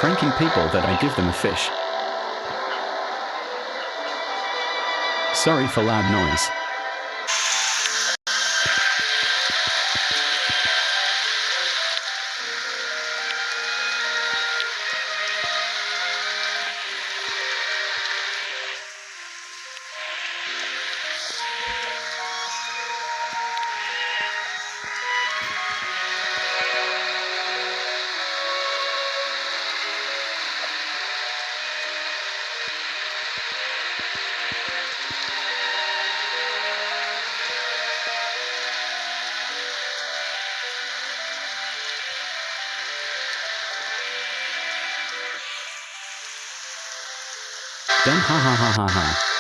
pranking people that I give them a fish. Sorry for loud noise. Done, ha ha ha ha ha.